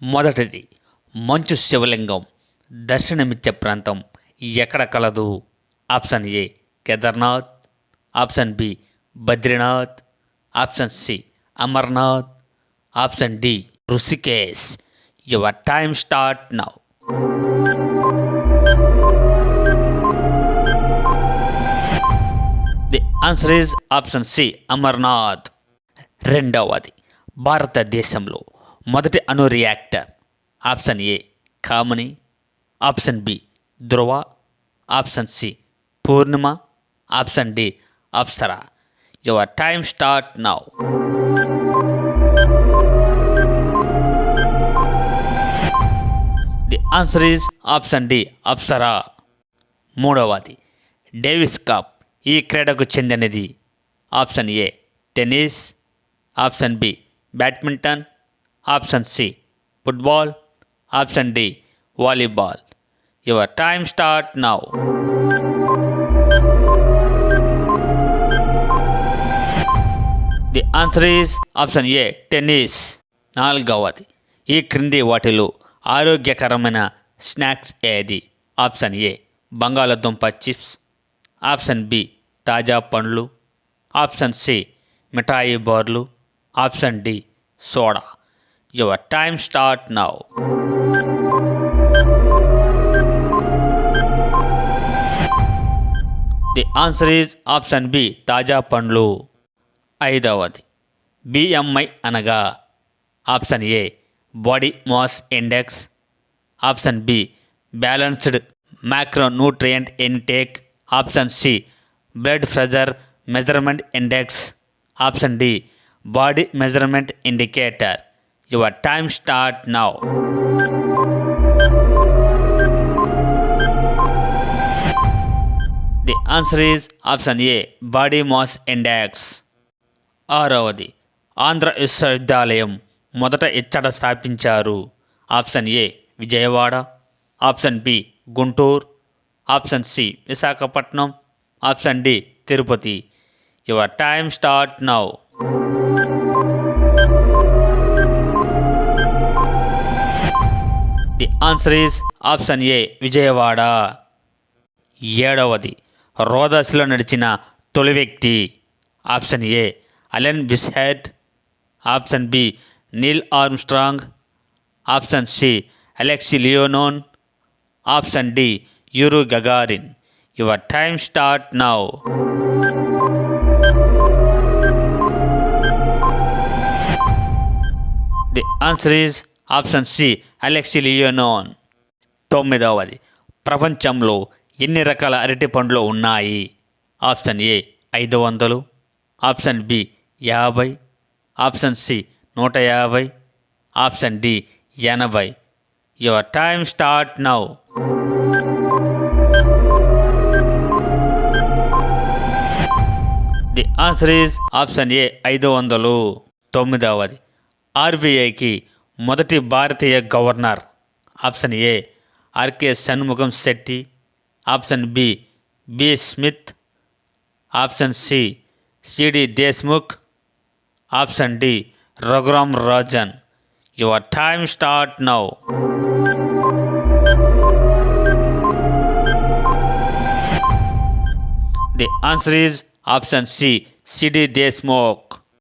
మొదటిది, మంచు శివలింగం దర్శనమిచ్చే ప్రాంతం ఎక్కడ కలదు? Option A Kedarnath, option B Badrinath, option C Amarnath, option D Rishikesh. Your time start now. The answer is option C Amarnath. రెండవది, భారతదేశంలో మొదటి అణు reactor. Option A Kamini, option B Dhruva, option C Purnima, option D Apsara. Your time start now. The answer is option D Apsara. మూడవది, Davis Cup ఈ క్రీడకు చెందినది. Option A tennis, option B badminton, option C football, option D volleyball. Your time start now. The answer is option A tennis. నాలుగవది, ఈ క్రింది వాటిలో ఆరోగ్యకరమైన snacks ఏది? ఆప్షన్ ఏ బంగాళదుంప చిప్స్, ఆప్షన్ బి తాజా పండ్లు, ఆప్షన్ సి మిఠాయి బార్లు, option D soda. Your time start now. The answer is option B తాజా పండ్లు. ఐదవది, బిఎంఐ అనగా? Option A body mass index, option B balanced macronutrient intake, option C blood pressure measurement index, option D body measurement indicator. Your time start now. The answer is option A body mass index. ఆరవది, ఆంధ్ర విశ్వవిద్యాలయం మొదట ఎచ్చట స్థాపించారు? Option A Vijayawada, option B Guntur, option C Visakhapatnam, option D Tirupati. Your time start now. The answer is option A Vijayawada. ఏడవది, రోదస్లో నడిచిన తొలి వ్యక్తి. ఆప్షన్ ఏ అలెన్ బిస్హెడ్, option B Neil Armstrong, option C Alexei Leonov, option D Yuri Gagarin. Your time start now. The answer is option C Alexei Leonov. తొమ్మిదవది, ప్రపంచంలో ఎన్ని రకాల అరటి పండ్లు ఉన్నాయి? Option A 500, option B 50, option C 150, option D 80. Your time start now. The answer is option A 500. తొమ్మిదవది, ఆర్బీఐకి మొదటి భారతీయ గవర్నర్. Option A R K Shanmugam Shetty, option B B Smith, option C C D Deshmukh, option D Raghuram Rajan. Your time start now. The answer is option C C D Deshmukh.